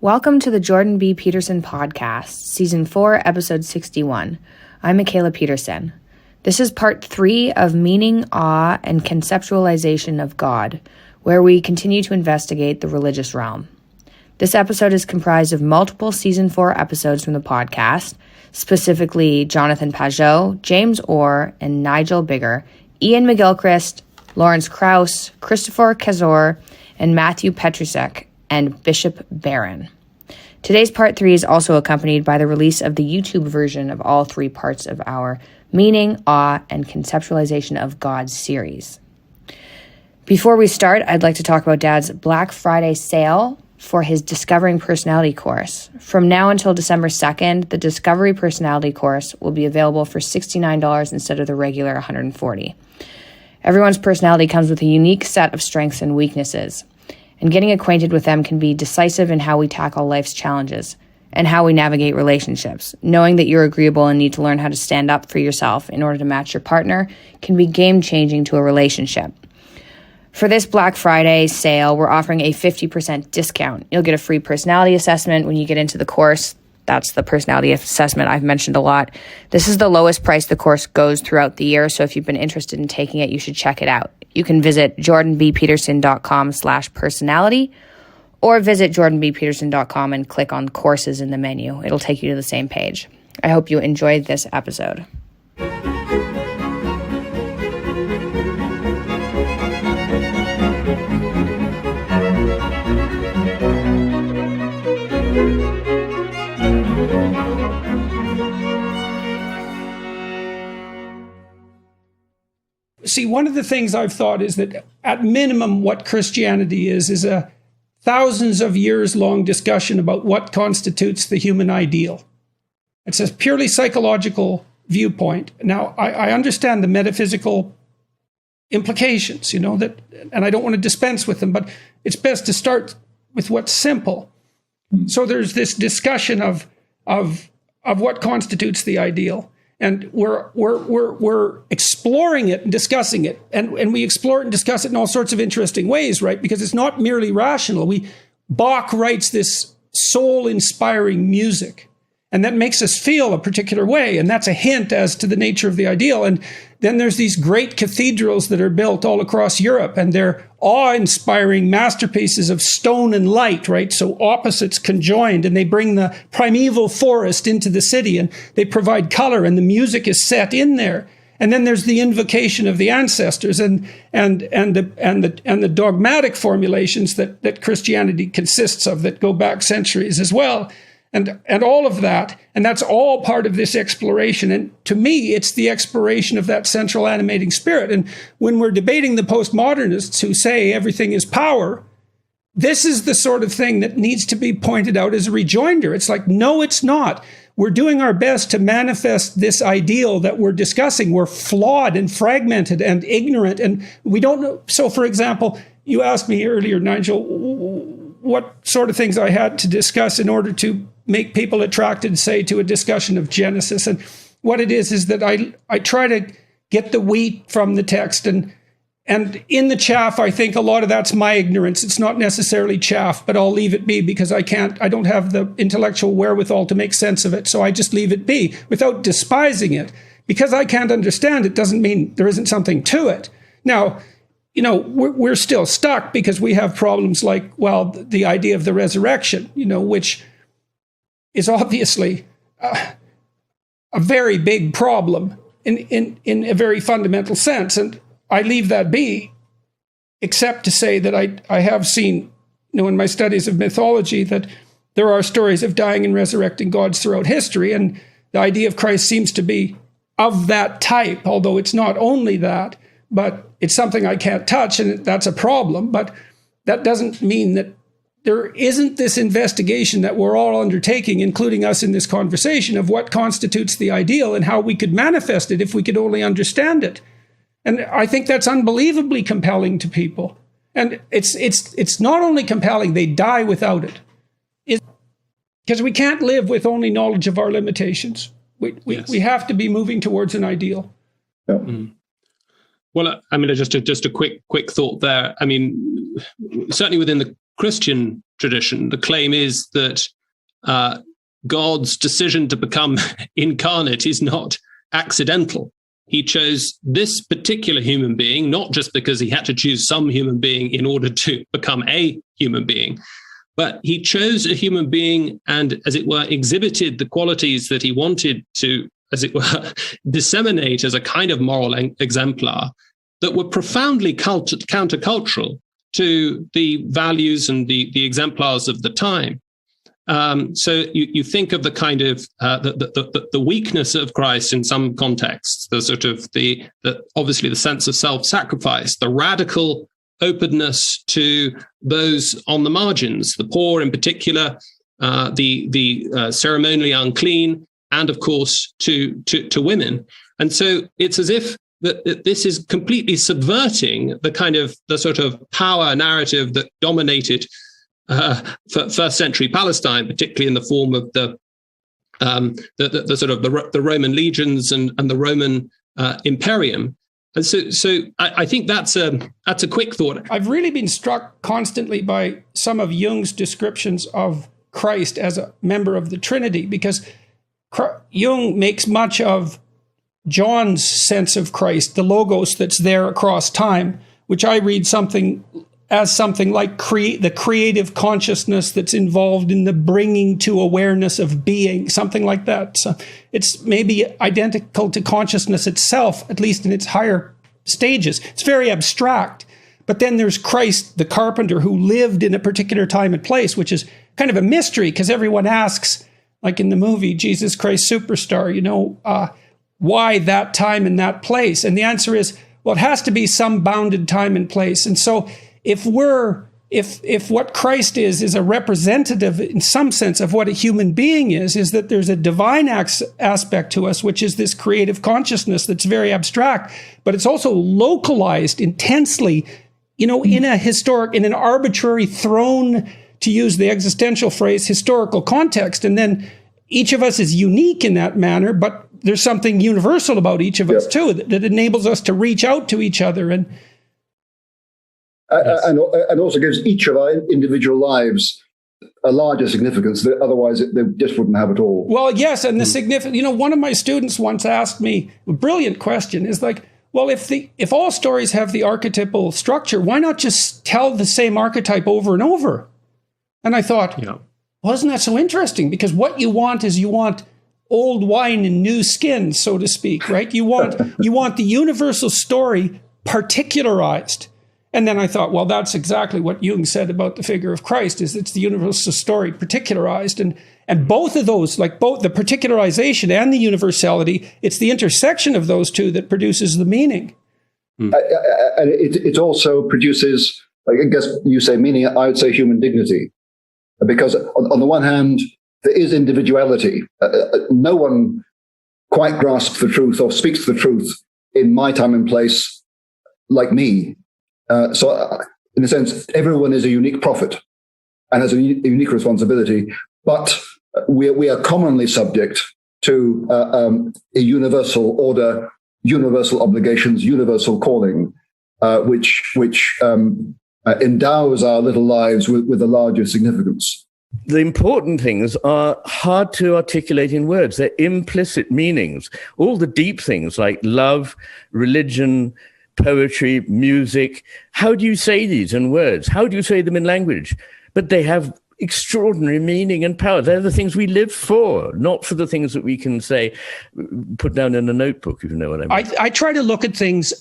Welcome to the Jordan B. Peterson podcast, Season 4, Episode 61. I'm Michaela Peterson. This is Part 3 of Meaning, Awe, and Conceptualization of God, where we continue to investigate the religious realm. This episode is comprised of multiple Season 4 episodes from the podcast, specifically Jonathan Pajot, James Orr, and Nigel Bigger, Ian McGilchrist, Lawrence Krauss, Christopher Kazor, and Matthew Petrusek, and Bishop Barron. Today's Part 3 is also accompanied by the release of the YouTube version of all three parts of our Meaning, Awe, and Conceptualization of God series. Before we start, I'd like to talk about Dad's Black Friday sale for his Discovering Personality course. From now until December 2nd, the Discovery Personality course will be available for $69 instead of the regular $140. Everyone's personality comes with a unique set of strengths and weaknesses, and getting acquainted with them can be decisive in how we tackle life's challenges and how we navigate relationships. Knowing that you're agreeable and need to learn how to stand up for yourself in order to match your partner can be game-changing to a relationship. For this Black Friday sale, we're offering a 50% discount. You'll get a free personality assessment when you get into the course. That's the personality assessment I've mentioned a lot. This is the lowest price the course goes throughout the year, so if you've been interested in taking it, you should check it out. You can visit jordanbpeterson.com/personality or visit jordanbpeterson.com and click on courses in the menu. It'll take you to the same page. I hope you enjoyed this episode. See, one of the things I've thought is that at minimum what Christianity is a thousands of years long discussion about what constitutes the human ideal. It's a purely psychological viewpoint. Now, I understand the metaphysical implications, that, and I don't want to dispense with them, but it's best to start with what's simple. So there's this discussion of what constitutes the ideal. And we're exploring it and discussing it. And we explore it and discuss it in all sorts of interesting ways, right? Because it's not merely rational. Bach writes this soul-inspiring music, and that makes us feel a particular way. And that's a hint as to the nature of the ideal. And then there's these great cathedrals that are built all across Europe, and they're awe-inspiring masterpieces of stone and light, right? So opposites conjoined, and they bring the primeval forest into the city, and they provide color, and the music is set in there. And then there's the invocation of the ancestors and the dogmatic formulations that Christianity consists of that go back centuries as well. And all of that, and that's all part of this exploration. And to me, it's the exploration of that central animating spirit. And when we're debating the postmodernists who say everything is power, this is the sort of thing that needs to be pointed out as a rejoinder. It's like, no, it's not. We're doing our best to manifest this ideal that we're discussing. We're flawed and fragmented and ignorant, and we don't know. So, for example, you asked me earlier, Nigel, what sort of things I had to discuss in order to make people attracted, say, to a discussion of Genesis. And what it is that I try to get the wheat from the text. And in the chaff, I think a lot of that's my ignorance. It's not necessarily chaff, but I'll leave it be because I don't have the intellectual wherewithal to make sense of it. So I just leave it be without despising it. Because I can't understand it doesn't mean there isn't something to it. Now, we're still stuck because we have problems like, well, the idea of the resurrection, which is obviously a very big problem in a very fundamental sense. And I leave that be, except to say that I have seen, in my studies of mythology, that there are stories of dying and resurrecting gods throughout history. And the idea of Christ seems to be of that type, although it's not only that, but it's something I can't touch, and that's a problem. But that doesn't mean that there isn't this investigation that we're all undertaking, including us in this conversation, of what constitutes the ideal and how we could manifest it if we could only understand it. And I think that's unbelievably compelling to people. And it's not only compelling, they die without it. Because we can't live with only knowledge of our limitations. We have to be moving towards an ideal. Yeah. Mm. Well, I mean, just a quick thought there. I mean, certainly within the Christian tradition, the claim is that God's decision to become incarnate is not accidental. He chose this particular human being, not just because he had to choose some human being in order to become a human being, but he chose a human being and, as it were, exhibited the qualities that he wanted to, as it were, disseminate as a kind of moral exemplar that were profoundly countercultural to the values and the exemplars of the time. So you think of the kind of the weakness of Christ in some contexts, the sort of the obviously the sense of self-sacrifice, the radical openness to those on the margins, the poor in particular, the ceremonially unclean, and of course to women. And so it's as if that this is completely subverting the sort of power narrative that dominated for first century Palestine, particularly in the form of the Roman legions and the Roman imperium. And so I think that's a quick thought. I've really been struck constantly by some of Jung's descriptions of Christ as a member of the Trinity, because Jung makes much of John's sense of Christ, the logos that's there across time, which I read something like the creative consciousness that's involved in the bringing to awareness of being, something like that. So it's maybe identical to consciousness itself, at least in its higher stages. It's very abstract. But then there's Christ, the carpenter, who lived in a particular time and place, which is kind of a mystery, because everyone asks, like in the movie Jesus Christ Superstar, why that time and that place? And the answer is, well, it has to be some bounded time and place. And so if what Christ is a representative in some sense of what a human being is that there's a divine aspect to us, which is this creative consciousness that's very abstract, but it's also localized intensely, in an arbitrary thrown, to use the existential phrase, historical context. And then each of us is unique in that manner, but there's something universal about each of us too, that enables us to reach out to each other and also gives each of our individual lives a larger significance that otherwise they just wouldn't have at all. Well, yes, and the significance. One of my students once asked me a brilliant question: is like, well, if all stories have the archetypal structure, why not just tell the same archetype over and over? And I thought, well, isn't that so interesting? Because what you want old wine in new skins, so to speak, right? You want the universal story particularized. And then I thought, well, that's exactly what Jung said about the figure of Christ, is it's the universal story particularized. And both of those, like both the particularization and the universality, it's the intersection of those two that produces the meaning. And it also produces, I guess you say meaning, I would say human dignity. Because on the one hand, there is individuality. No one quite grasps the truth or speaks the truth in my time and place like me. So in a sense, everyone is a unique prophet and has a unique responsibility, but we are commonly subject to a universal order, universal obligations, universal calling, which endows our little lives with a larger significance. The important things are hard to articulate in words. They're implicit meanings. All the deep things like love, religion, poetry, music. How do you say these in words? How do you say them in language? But they have extraordinary meaning and power. They're the things we live for, not for the things that we can say, put down in a notebook, if you know what I mean. I try to look at things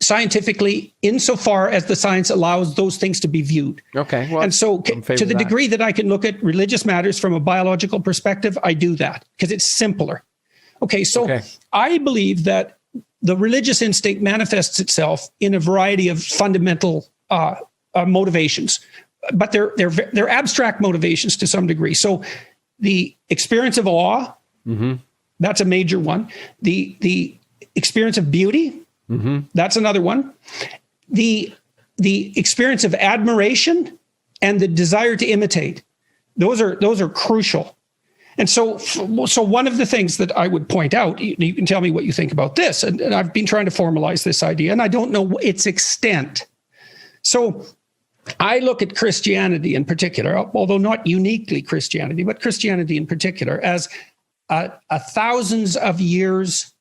scientifically insofar as the science allows those things to be viewed. Okay. Well, and so to the degree that I can look at religious matters from a biological perspective, I do that because it's simpler. Okay. So I believe that the religious instinct manifests itself in a variety of fundamental motivations, but they're abstract motivations to some degree. So the experience of awe, that's a major one. The experience of beauty, that's another one. The experience of admiration and the desire to imitate, those are crucial. And so one of the things that I would point out, you can tell me what you think about this, and I've been trying to formalize this idea, and I don't know its extent. So I look at Christianity in particular, although not uniquely Christianity, but Christianity in particular, as a thousands of years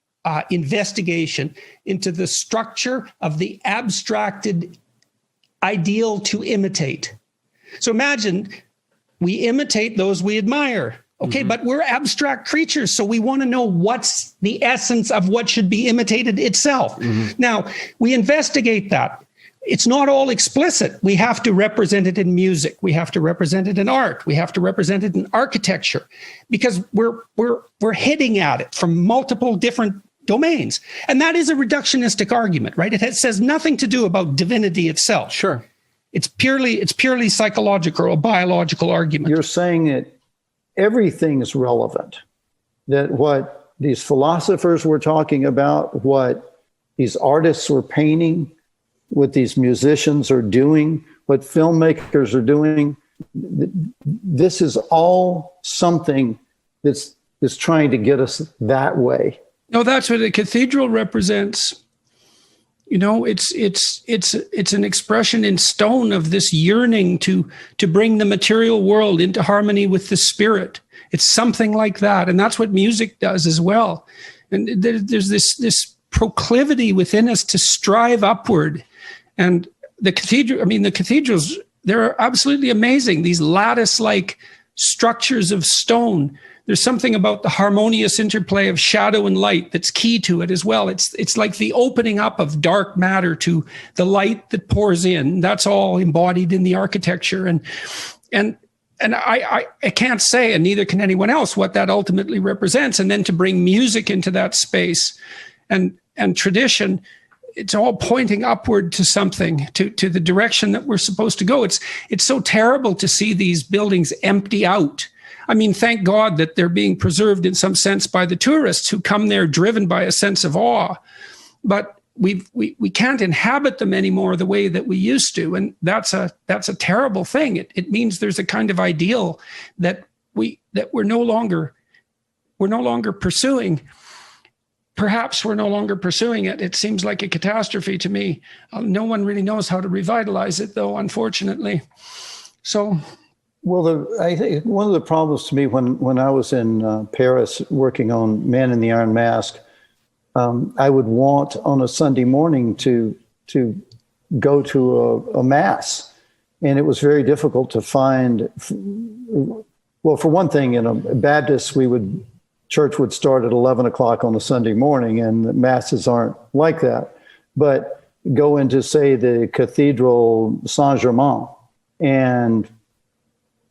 investigation into the structure of the abstracted ideal to imitate. So imagine we imitate those we admire. Okay, but we're abstract creatures, so we want to know what's the essence of what should be imitated itself. Now, we investigate that. It's not all explicit. We have to represent it in music. We have to represent it in art. We have to represent it in architecture, because we're hitting at it from multiple different domains. And that is a reductionistic argument, right? It says nothing to do about divinity itself. Sure. It's purely psychological or biological argument. You're saying that everything is relevant, that what these philosophers were talking about, what these artists were painting, what these musicians are doing, what filmmakers are doing, this is all something that's trying to get us that way. No, that's what a cathedral represents. You know, it's an expression in stone of this yearning to bring the material world into harmony with the spirit. It's something like that, and that's what music does as well. And there's this proclivity within us to strive upward. And the cathedrals, they're absolutely amazing. These lattice-like structures of stone. There's something about the harmonious interplay of shadow and light that's key to it as well. It's like the opening up of dark matter to the light that pours in. That's all embodied in the architecture. And I can't say, and neither can anyone else, what that ultimately represents. And then to bring music into that space and tradition, it's all pointing upward to something, to the direction that we're supposed to go. It's so terrible to see these buildings empty out. I mean, thank God that they're being preserved in some sense by the tourists who come there driven by a sense of awe. But we can't inhabit them anymore the way that we used to, and that's a terrible thing. It means there's a kind of ideal that we're no longer pursuing. Perhaps we're no longer pursuing it. It seems like a catastrophe to me. No one really knows how to revitalize it, though, unfortunately. So. Well, I think one of the problems to me when I was in Paris working on Man in the Iron Mask, I would want on a Sunday morning to go to a mass, and it was very difficult to find. Well, for one thing, in a Baptist, church would start at 11 o'clock on a Sunday morning, and the masses aren't like that. But go into, say, the Cathedral Saint-Germain, and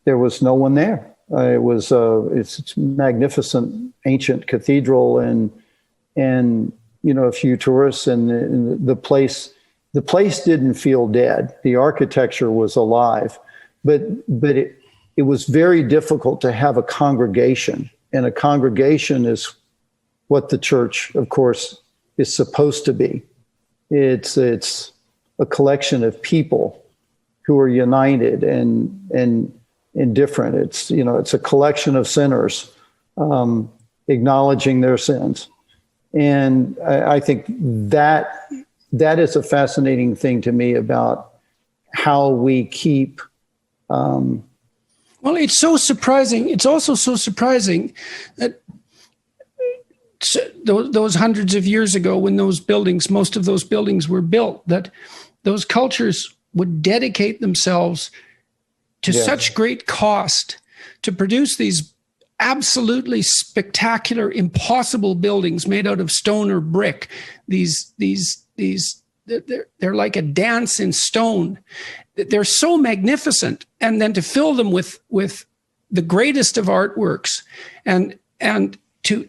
there was no one there. It's a magnificent ancient cathedral, and a few tourists, and the place didn't feel dead. The architecture was alive, but it was very difficult to have a congregation, and a congregation is what the church, of course, is supposed to be. It's a collection of people who are united and indifferent. It's a collection of sinners acknowledging their sins. And I think that is a fascinating thing to me about how we keep. Well, it's so surprising. It's also so surprising that those hundreds of years ago, when most of those buildings were built, that those cultures would dedicate themselves to such great cost to produce these absolutely spectacular, impossible buildings made out of stone or brick. They're like a dance in stone. They're so magnificent, and then to fill them with the greatest of artworks, and to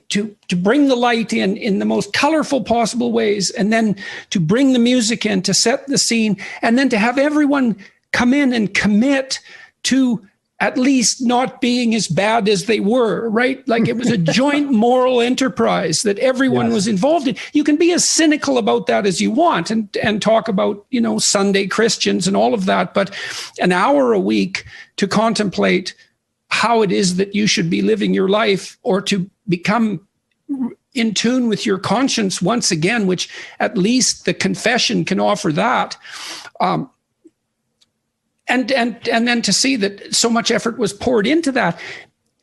bring the light in the most colorful possible ways, and then to bring the music in to set the scene, and then to have everyone come in and commit to at least not being as bad as they were, right? Like it was a joint moral enterprise that everyone was involved in. You can be as cynical about that as you want and talk about, Sunday Christians and all of that, but an hour a week to contemplate how it is that you should be living your life, or to become in tune with your conscience once again, which at least the confession can offer that. and then to see that so much effort was poured into that,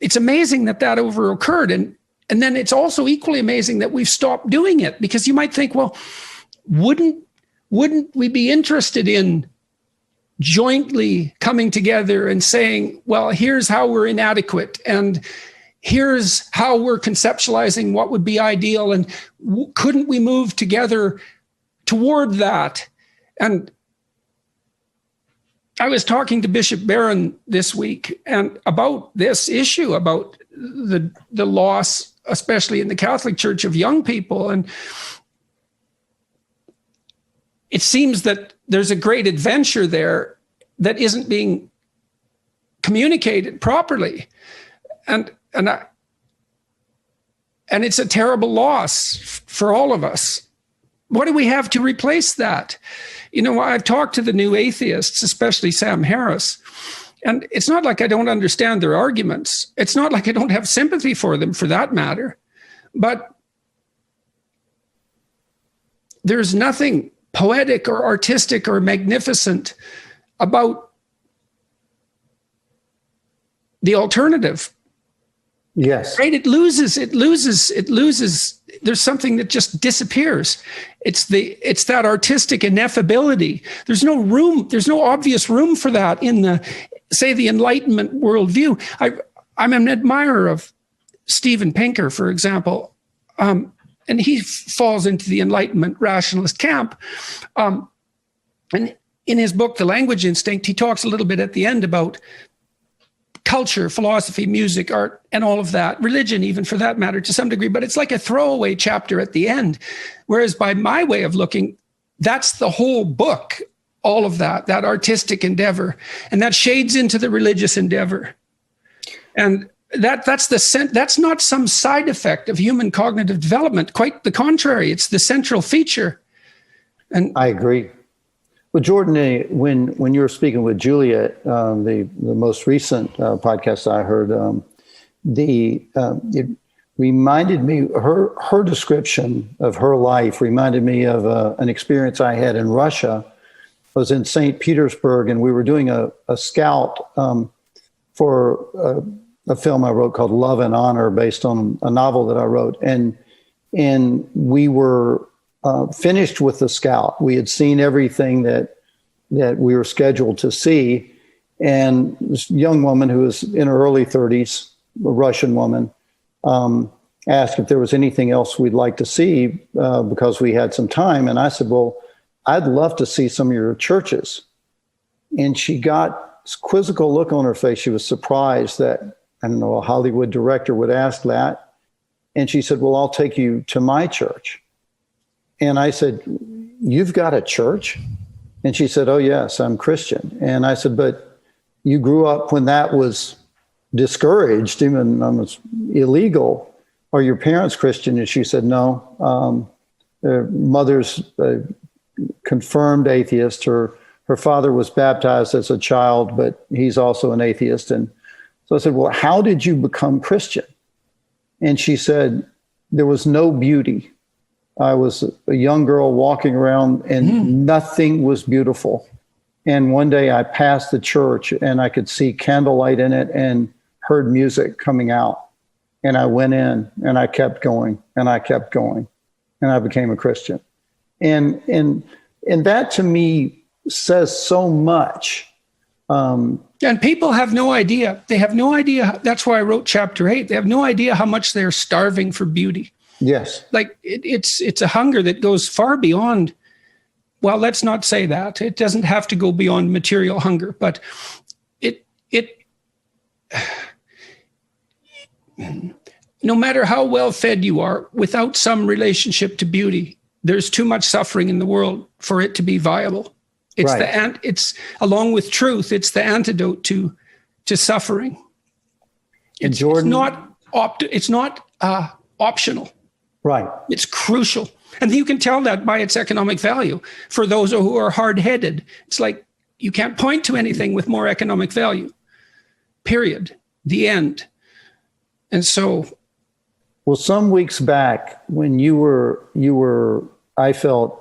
it's amazing that ever occurred. And then it's also equally amazing that we've stopped doing it, because you might think, well, wouldn't we be interested in jointly coming together and saying, well, here's how we're inadequate, and here's how we're conceptualizing what would be ideal, and couldn't we move together toward that? And I was talking to Bishop Barron this week and about this issue, about the loss, especially in the Catholic Church, of young people. And it seems that there's a great adventure there that isn't being communicated properly. And it's a terrible loss for all of us. What do we have to replace that? I've talked to the new atheists, especially Sam Harris, and it's not like I don't understand their arguments. It's not like I don't have sympathy for them, for that matter. But there's nothing poetic or artistic or magnificent about the alternative. Yes. Right? It loses. There's something that just disappears. It's that artistic ineffability. There's no obvious room for that in the Enlightenment worldview. I'm an admirer of Steven Pinker, for example, and he falls into the Enlightenment rationalist camp. And in his book, The Language Instinct, he talks a little bit at the end about culture, philosophy, music, art, and all of that, religion even, for that matter, to some degree, but it's like a throwaway chapter at the end. Whereas by my way of looking, that's the whole book, all of that artistic endeavor, and that shades into the religious endeavor. And that's not some side effect of human cognitive development. Quite the contrary, it's the central feature. And I agree. Well, Jordan, when you were speaking with Julia, the most recent podcast I heard, it reminded me, her description of her life reminded me of an experience I had in Russia. I was in St. Petersburg, and we were doing a scout for a film I wrote called Love and Honor, based on a novel that I wrote. And we were finished with the scout. We had seen everything that we were scheduled to see. And this young woman who was in her early 30s, a Russian woman, asked if there was anything else we'd like to see because we had some time. And I said, well, I'd love to see some of your churches. And she got this quizzical look on her face. She was surprised that, I don't know, a Hollywood director would ask that. And she said, well, I'll take you to my church. And I said, you've got a church? And she said, oh, yes, I'm Christian. And I said, but you grew up when that was discouraged, even almost illegal. Are your parents Christian? And she said, no. Their mother's a confirmed atheist. Her father was baptized as a child, but he's also an atheist. And so I said, well, how did you become Christian? And she said, there was no beauty. I was a young girl walking around and nothing was beautiful. And one day I passed the church and I could see candlelight in it and heard music coming out. And I went in and I kept going and I kept going and I became a Christian. And that to me says so much. And people have no idea. They have no idea. That's why I wrote chapter 8. They have no idea how much they're starving for beauty. Yes. Like it's a hunger that goes far beyond, well, let's not say that. It doesn't have to go beyond material hunger, but no matter how well fed you are, without some relationship to beauty, there's too much suffering in the world for it to be viable. It's right. It's along with truth, it's the antidote to suffering. It's not optional. Right. It's crucial. And you can tell that by its economic value. For those who are hard-headed, it's like you can't point to anything with more economic value. Period. The end. And so, well, some weeks back when you were, I felt,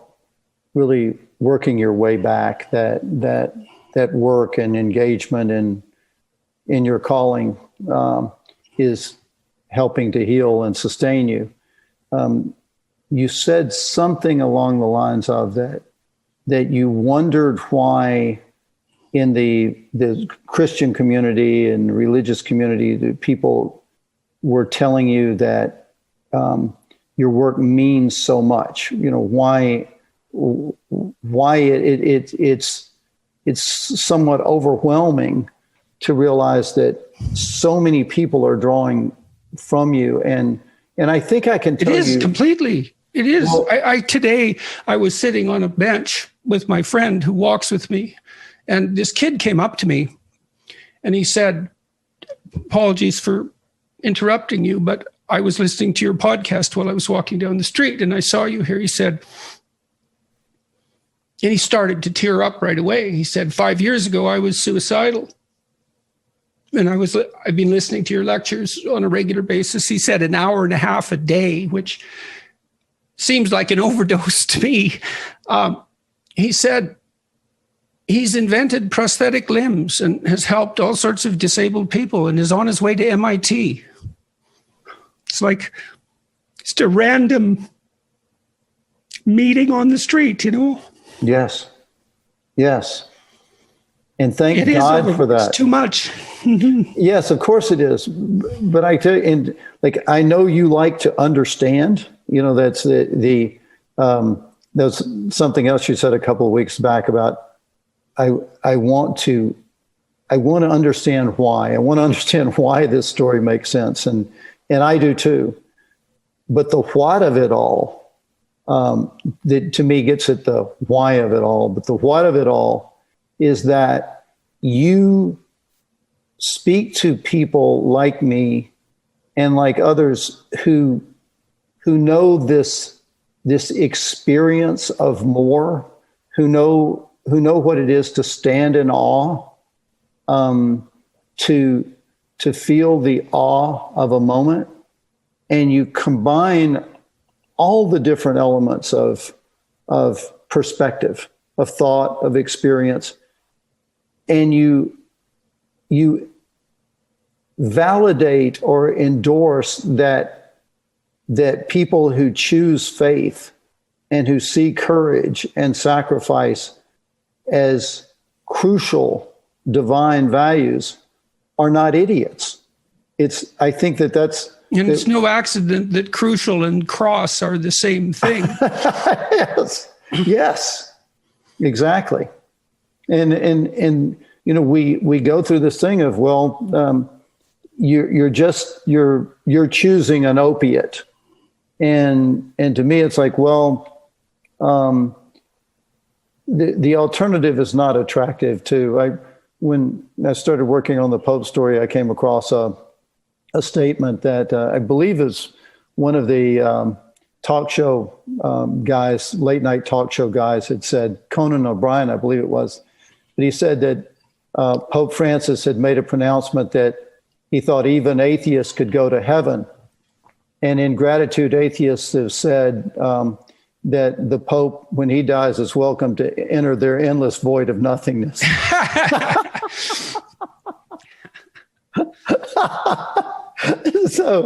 really working your way back, that that work and engagement in your calling is helping to heal and sustain you. You said something along the lines of that you wondered why in the Christian community and religious community, the people were telling you that your work means so much. You know, why it's somewhat overwhelming to realize that so many people are drawing from you. And I think I can tell you. It is completely. It is. Well, today I was sitting on a bench with my friend who walks with me, and this kid came up to me and he said, apologies for interrupting you, but I was listening to your podcast while I was walking down the street and I saw you here. He said, and he started to tear up right away. He said, 5 years ago, I was suicidal. And I've been listening to your lectures on a regular basis. He said an hour and a half a day, which seems like an overdose to me. He said he's invented prosthetic limbs and has helped all sorts of disabled people and is on his way to MIT. It's like just a random meeting on the street, you know? Yes. And thank God for that. It's too much. Yes, of course it is. But I tell you, and like, I know you like to understand, you know, that's that's something else you said a couple of weeks back about, I want to understand why. I want to understand why this story makes sense. And I do too. But the what of it all, that to me gets at the why of it all. But the what of it all is that you speak to people like me and like others who know this experience of more, who know what it is to stand in awe, to feel the awe of a moment, and you combine all the different elements of perspective, of thought, of experience, and you validate or endorse that people who choose faith and who see courage and sacrifice as crucial divine values are not idiots. I think that's. And it's no accident that crucial and cross are the same thing. Yes, exactly. And you know, we go through this thing of, well, you're choosing an opiate. And to me, it's like, well, the alternative is not attractive too. When I started working on the Pope story, I came across a statement that I believe is one of the talk show guys, late night talk show guys, had said, Conan O'Brien, I believe it was, but he said that Pope Francis had made a pronouncement that he thought even atheists could go to heaven. And in gratitude, atheists have said that the Pope, when he dies, is welcome to enter their endless void of nothingness.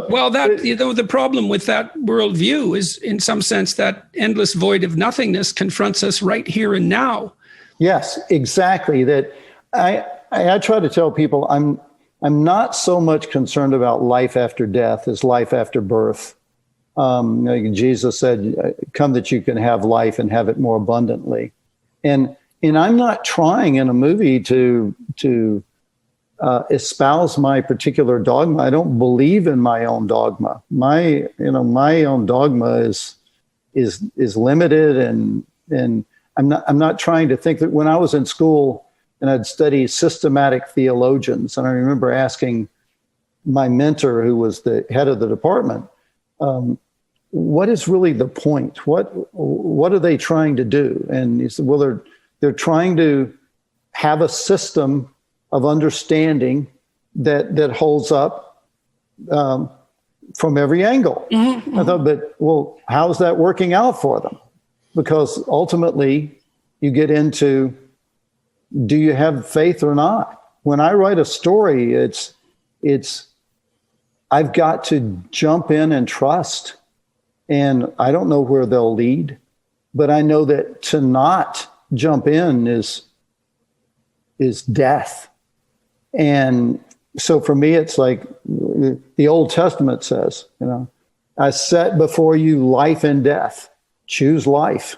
Well, the problem with that worldview is, in some sense, that endless void of nothingness confronts us right here and now. Yes, exactly. That I try to tell people I'm not so much concerned about life after death as life after birth. Like Jesus said, "Come that you can have life and have it more abundantly." And I'm not trying in a movie to espouse my particular dogma. I don't believe in my own dogma. My own dogma is limited, and I'm not trying to think that. When I was in school and I'd study systematic theologians, and I remember asking my mentor, who was the head of the department, what is really the point? What are they trying to do? And he said, well, they're trying to have a system of understanding that holds up from every angle. Mm-hmm. I thought, but well, how's that working out for them? Because ultimately you get into do you have faith or not? When I write a story, it's I've got to jump in and trust. And I don't know where they'll lead, but I know that to not jump in is death. And so for me, it's like the Old Testament says, I set before you life and death. Choose life.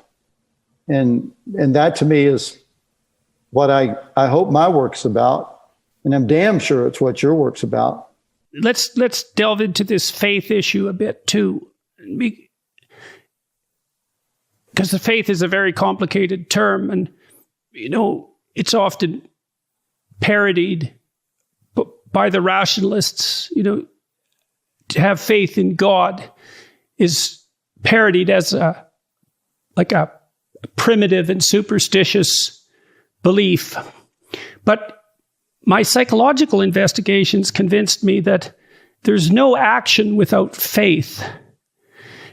And that to me is what I hope my work's about. And I'm damn sure it's what your work's about. Let's delve into this faith issue a bit too. Because the faith is a very complicated term, and it's often parodied by the rationalists. To have faith in God is parodied as a primitive and superstitious belief. But my psychological investigations convinced me that there's no action without faith.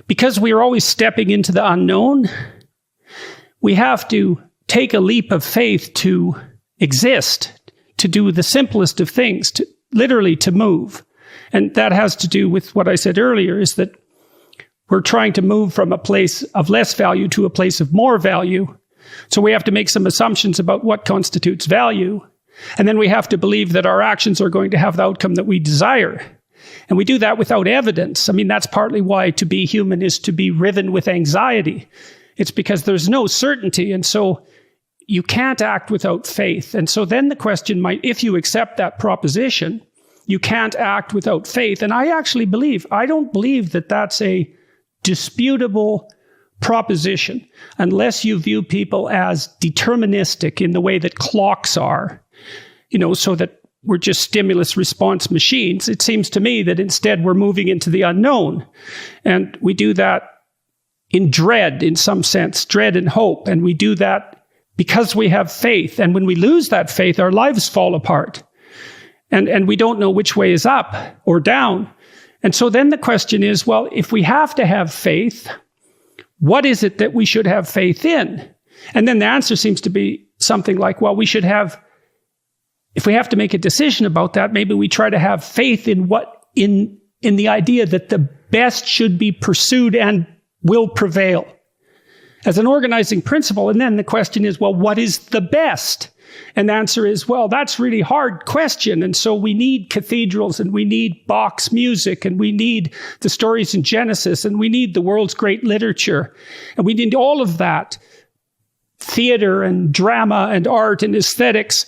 Because we are always stepping into the unknown, we have to take a leap of faith to exist, to do the simplest of things, literally to move. And that has to do with what I said earlier, is that we're trying to move from a place of less value to a place of more value. So we have to make some assumptions about what constitutes value. And then we have to believe that our actions are going to have the outcome that we desire. And we do that without evidence. I mean, that's partly why to be human is to be riven with anxiety. It's because there's no certainty. And so you can't act without faith. And so then the question might, if you accept that proposition, you can't act without faith. And I don't believe that that's a disputable proposition unless you view people as deterministic in the way that clocks are, so that we're just stimulus response machines. It seems to me that instead we're moving into the unknown. And we do that in dread, in some sense, dread and hope. And we do that because we have faith. And when we lose that faith, our lives fall apart. And we don't know which way is up or down. And so then the question is, well, if we have to have faith, what is it that we should have faith in? And then the answer seems to be something like, well, we should have, if we have to make a decision about that, maybe we try to have faith in in the idea that the best should be pursued and will prevail as an organizing principle. And then the question is, well, what is the best? And the answer is, well, that's really hard question. And so we need cathedrals, and we need Bach's music, and we need the stories in Genesis, and we need the world's great literature. And we need all of that, theater and drama and art and aesthetics,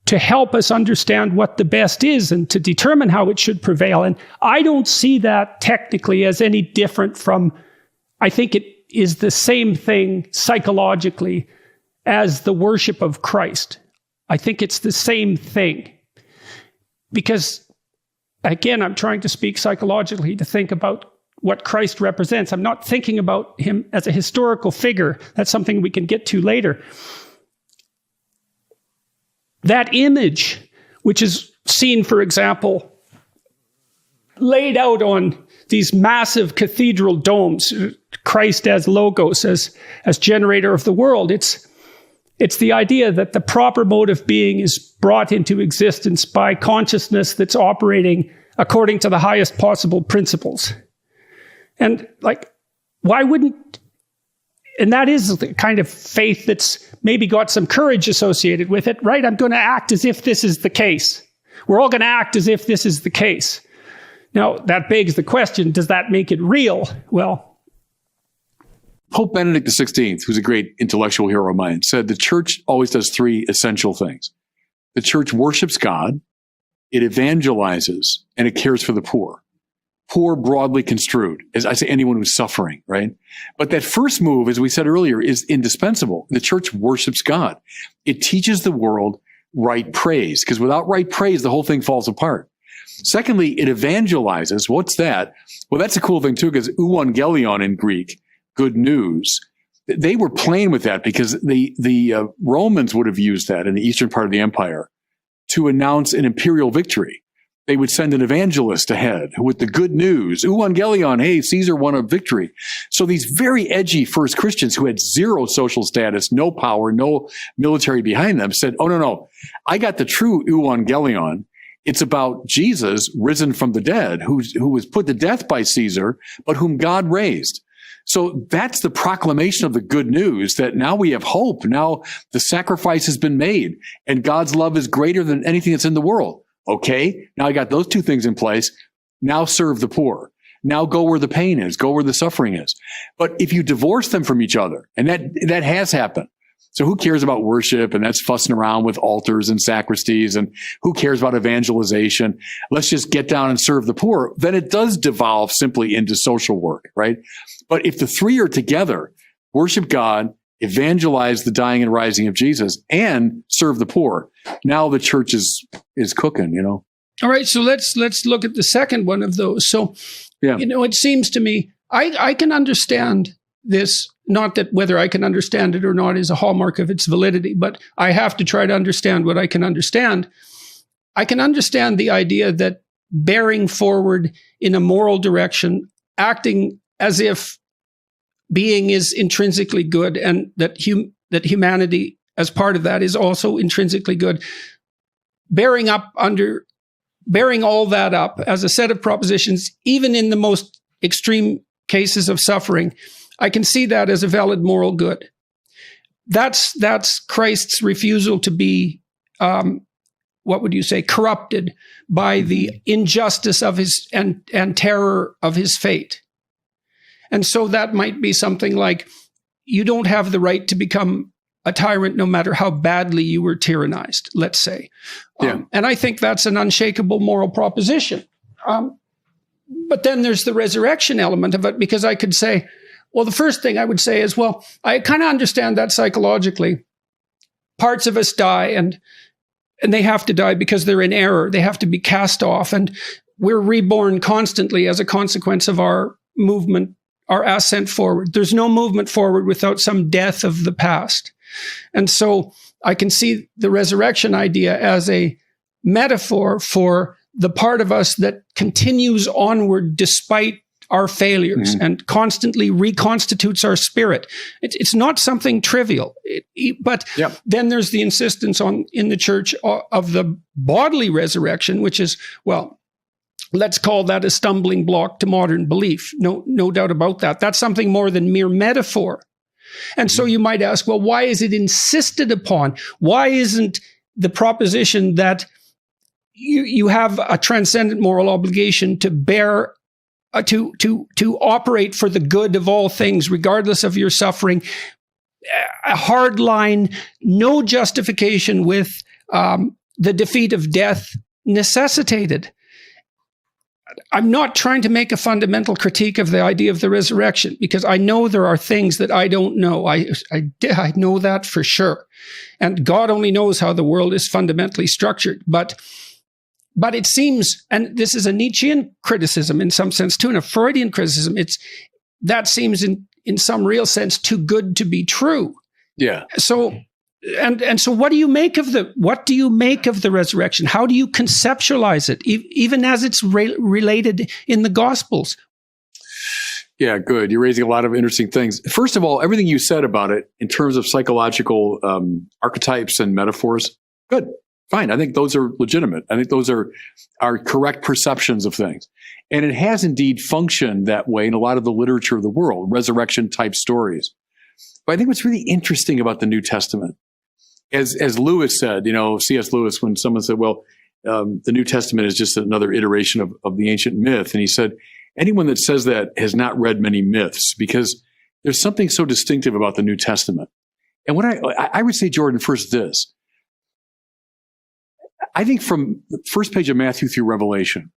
to help us understand what the best is and to determine how it should prevail. And I don't see that technically as any different from, I think it is the same thing psychologically as the worship of Christ. I think it's the same thing. Because, again, I'm trying to speak psychologically to think about what Christ represents. I'm not thinking about him as a historical figure. That's something we can get to later. That image, which is seen, for example, laid out on these massive cathedral domes, Christ as logos, as generator of the world, it's the idea that the proper mode of being is brought into existence by consciousness that's operating according to the highest possible principles. And why wouldn't, and that is the kind of faith that's maybe got some courage associated with it, right? I'm going to act as if this is the case. We're all going to act as if this is the case. Now, that begs the question, does that make it real? Well, Pope Benedict XVI, who's a great intellectual hero of mine, said the church always does three essential things. The church worships God, it evangelizes, and it cares for the poor. Poor broadly construed, as I say, anyone who's suffering, right? But that first move, as we said earlier, is indispensable. The church worships God. It teaches the world right praise, because without right praise, the whole thing falls apart. Secondly, it evangelizes. What's that? Well, that's a cool thing too, because euangelion in Greek, good news, they were playing with that because the Romans would have used that in the eastern part of the empire to announce an imperial victory. they would send an evangelist ahead with the good news. Evangelion, hey, Caesar won a victory. So these very edgy first Christians who had zero social status, no power, no military behind them said, oh, no, I got the true Evangelion. It's about Jesus risen from the dead, who was put to death by Caesar, but whom God raised. So that's the proclamation of the good news, that now we have hope. Now the sacrifice has been made and God's love is greater than anything that's in the world. Okay, now I got those two things in place. Now serve the poor. Now go where the pain is, go where the suffering is. But if you divorce them from each other, and that has happened. So who cares about worship? And that's fussing around with altars and sacristies. And who cares about evangelization? Let's just get down and serve the poor. Then it does devolve simply into social work, right? But if the three are together, worship God, evangelize the dying and rising of Jesus, and serve the poor, now the church is cooking, you know? All right, so let's look at the second one of those. So, Yeah. you know, it seems to me, I can understand this, not that whether I can understand it or not is a hallmark of its validity, but I have to try to understand what I can understand. I can understand the idea that bearing forward in a moral direction, acting as if being is intrinsically good, and that humanity as part of that is also intrinsically good, bearing all that up as a set of propositions, even in the most extreme cases of suffering, I can see that as a valid moral good. That's Christ's refusal to be, what would you say, corrupted by the injustice of his and terror of his fate. And so that might be something like, you don't have the right to become a tyrant no matter how badly you were tyrannized, let's say. Yeah. And I think that's an unshakable moral proposition. But then there's the resurrection element of it, because I could say, well, the first thing I would say is, well, I kind of understand that psychologically. Parts of us die, and they have to die because they're in error. They have to be cast off, and we're reborn constantly as a consequence of our movement, our ascent forward. There's no movement forward without some death of the past. And so I can see the resurrection idea as a metaphor for the part of us that continues onward despite our failures and constantly reconstitutes our spirit. It's not something trivial. But then there's the insistence in the church of the bodily resurrection, which is, well, let's call that a stumbling block to modern belief. No doubt about that. That's something more than mere metaphor. And so you might ask, well, why is it insisted upon? Why isn't the proposition that you have a transcendent moral obligation to bear, to operate for the good of all things, regardless of your suffering, a hard line, no justification with the defeat of death necessitated? I'm not trying to make a fundamental critique of the idea of the resurrection, because I know there are things that I don't know. I know that for sure. And God only knows how the world is fundamentally structured. But it seems, and this is a Nietzschean criticism in some sense too, and a Freudian criticism, that seems in some real sense too good to be true. Yeah. So, and so what do you make of the resurrection? How do you conceptualize it, even as it's related in the Gospels? Yeah, good. You're raising a lot of interesting things. First of all, everything you said about it in terms of psychological archetypes and metaphors, good, fine. I think those are legitimate. I think those are correct perceptions of things. And it has indeed functioned that way in a lot of the literature of the world, resurrection type stories. But I think what's really interesting about the New Testament, as Lewis said, C.S. Lewis, when someone said, well, the New Testament is just another iteration of the ancient myth. And he said, anyone that says that has not read many myths, because there's something so distinctive about the New Testament. And what I would say, Jordan, first this. I think from the first page of Matthew through Revelation,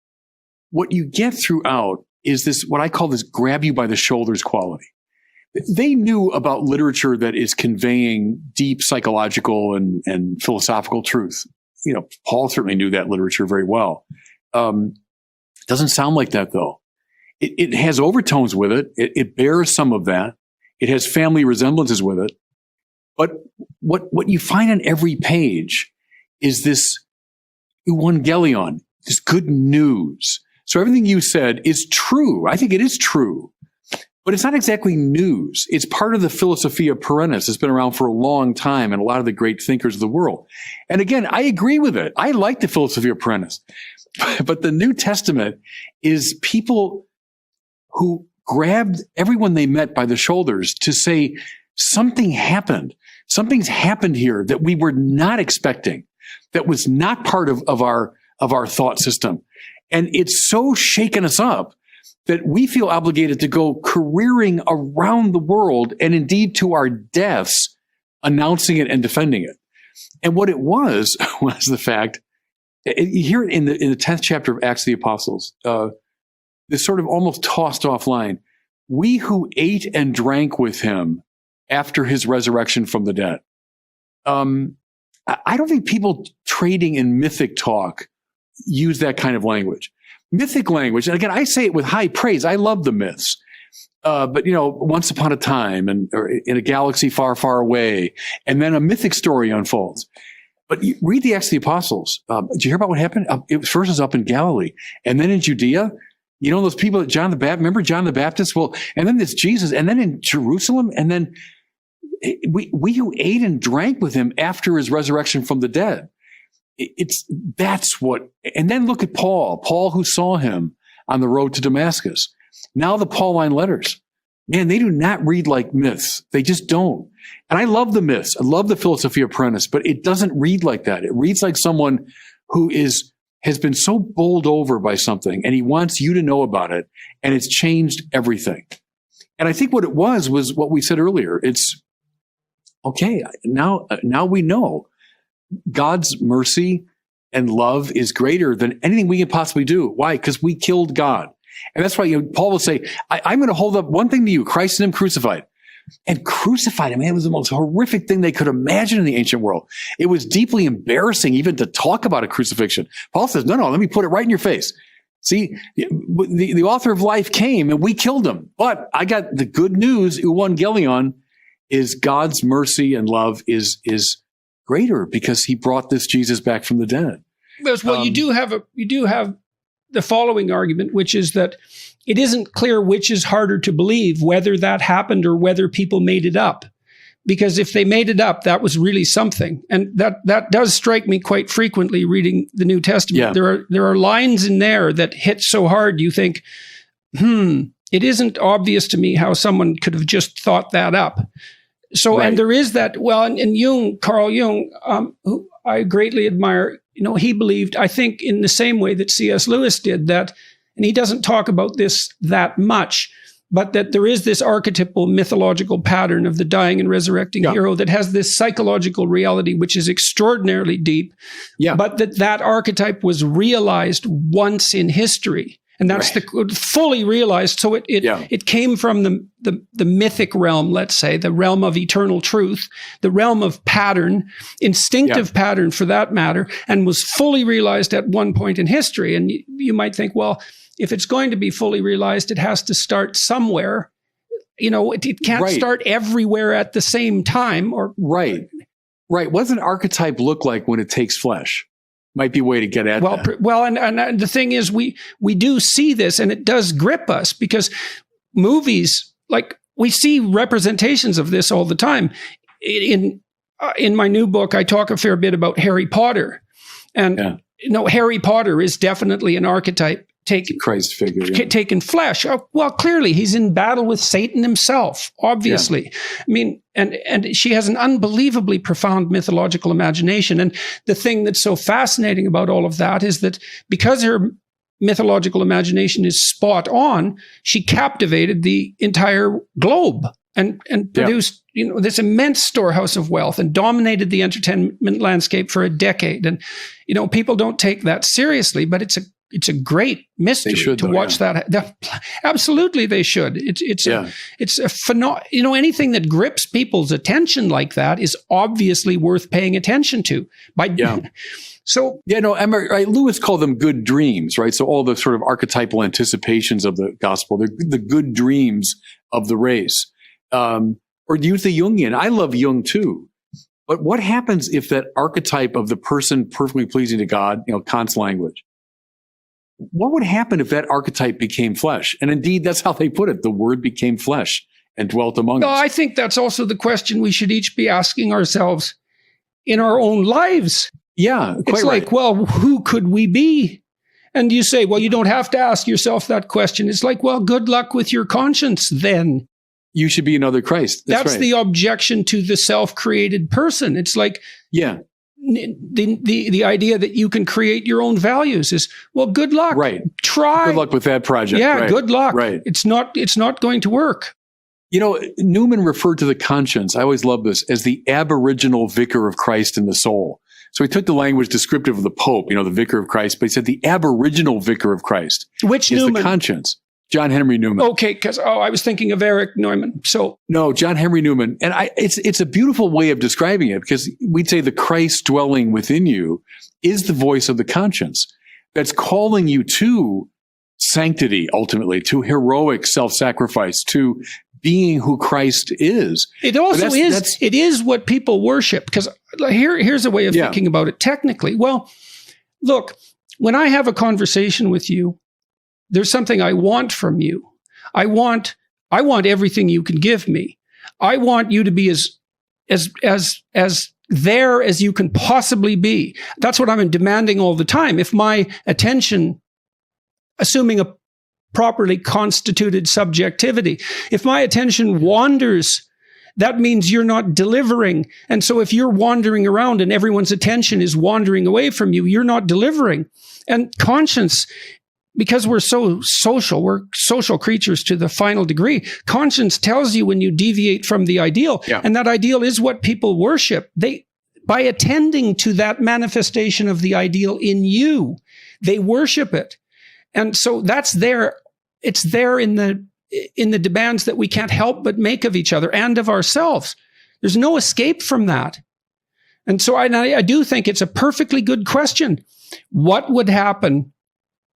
what you get throughout is this, what I call this grab you by the shoulders quality. They knew about literature that is conveying deep psychological and philosophical truth. Paul certainly knew that literature very well. Doesn't sound like that, though. It has overtones with it. It bears some of that. It has family resemblances with it. But what you find on every page is this evangelion. this good news. So everything you said is true. I think it is true, but it's not exactly news. It's part of the Philosophia Perennis. It's been around for a long time and a lot of the great thinkers of the world. And again, I agree with it. I like the Philosophia Perennis, but the New Testament is people who grabbed everyone they met by the shoulders to say, something happened. Something's happened here that we were not expecting, that was not part of our thought system. And it's so shaken us up that we feel obligated to go careering around the world and indeed to our deaths, announcing it and defending it. And what it was the fact, you hear it in the 10th chapter of Acts of the Apostles, this sort of almost tossed off line. We who ate and drank with him after his resurrection from the dead. I don't think people trading in mythic talk use that kind of language. Mythic language, and again, I say it with high praise. I love the myths. But, once upon a time or in a galaxy far, far away, and then a mythic story unfolds. But you read the Acts of the Apostles. Did you hear about what happened? It first was up in Galilee, and then in Judea. Those people that John the Baptist, remember John the Baptist? Well, and then there's Jesus, and then in Jerusalem, and then we who ate and drank with him after his resurrection from the dead. That's what, and then look at Paul who saw him on the road to Damascus. Now the Pauline letters, man, they do not read like myths. They just don't. And I love the myths. I love the Philosophia Perennis, but it doesn't read like that. It reads like someone who has been so bowled over by something and he wants you to know about it. And it's changed everything. And I think what it was what we said earlier. It's okay. Now we know God's mercy and love is greater than anything we can possibly do. Why? Because we killed God. And that's why Paul will say, I'm going to hold up one thing to you, Christ and him crucified. And crucified him, man, it was the most horrific thing they could imagine in the ancient world. It was deeply embarrassing even to talk about a crucifixion. Paul says, no, let me put it right in your face. See, the author of life came and we killed him. But I got the good news, Evangelion, is God's mercy and love is greater because he brought this Jesus back from the dead. Well, you do have the following argument, which is that it isn't clear which is harder to believe, whether that happened or whether people made it up. Because if they made it up, that was really something. And that does strike me quite frequently reading the New Testament. Yeah. There are lines in there that hit so hard you think, it isn't obvious to me how someone could have just thought that up. So, right. And there is that, and Jung, Carl Jung, who I greatly admire, he believed, I think in the same way that C.S. Lewis did that, and he doesn't talk about this that much, but that there is this archetypal mythological pattern of the dying and resurrecting hero that has this psychological reality, which is extraordinarily deep, but that archetype was realized once in history. And that's fully realized. So it came from the mythic realm, let's say, the realm of eternal truth, the realm of pattern, instinctive pattern for that matter, and was fully realized at one point in history. And you might think, well, if it's going to be fully realized, it has to start somewhere. It can't start everywhere at the same time. Right. What does an archetype look like when it takes flesh? Might be a way to get at that. Well, and the thing is, we do see this, and it does grip us because movies, like we see representations of this all the time. In my new book, I talk a fair bit about Harry Potter, and Harry Potter is definitely an archetype Christ figure, taken flesh. Well, clearly he's in battle with Satan himself, obviously. Yeah. I mean, and she has an unbelievably profound mythological imagination. And the thing that's so fascinating about all of that is that because her mythological imagination is spot on, she captivated the entire globe and produced this immense storehouse of wealth and dominated the entertainment landscape for a decade. And people don't take that seriously, but it's a great mystery to watch that. Absolutely, they should. It's a phenomenon. Anything that grips people's attention like that is obviously worth paying attention to. Lewis called them good dreams, right? So all the sort of archetypal anticipations of the gospel, they're the good dreams of the race. Or use the Jungian. I love Jung too. But what happens if that archetype of the person perfectly pleasing to God, Kant's language, what would happen if that archetype became flesh? And indeed, that's how they put it. The word became flesh and dwelt among us. I think that's also the question we should each be asking ourselves in our own lives. Yeah, quite it's like, well, who could we be? And you say, well, you don't have to ask yourself that question. It's like, well, good luck with your conscience then. You should be another Christ. That's right. the objection to the self-created person. It's like, yeah, the idea that you can create your own values is, well, good luck. Right. Try. Good luck with that project. Yeah, right. good luck. Right. It's not going to work. You know, Newman referred to the conscience, I always love this, as the aboriginal vicar of Christ in the soul. So he took the language descriptive of the Pope, the vicar of Christ, but he said the aboriginal vicar of Christ. Which is Newman? The conscience. John Henry Newman. Okay, because I was thinking of Eric Neumann. So no, John Henry Newman, and it's a beautiful way of describing it, because we'd say the Christ dwelling within you is the voice of the conscience that's calling you to sanctity, ultimately, to heroic self-sacrifice, to being who Christ is. It also is. It is what people worship. Because here's a way of thinking about it technically. Well, look, when I have a conversation with you, there's something I want from you. I want everything you can give me. I want you to be as there as you can possibly be. That's what I'm demanding all the time. If my attention, assuming a properly constituted subjectivity, if my attention wanders, that means you're not delivering. And so if you're wandering around and everyone's attention is wandering away from you, you're not delivering. And conscience, because we're so social, we're social creatures to the final degree. Conscience tells you when you deviate from the ideal, and that ideal is what people worship. By attending to that manifestation of the ideal in you, they worship it. And so that's there. It's there in the demands that we can't help but make of each other and of ourselves. There's no escape from that. And so I do think it's a perfectly good question. What would happen?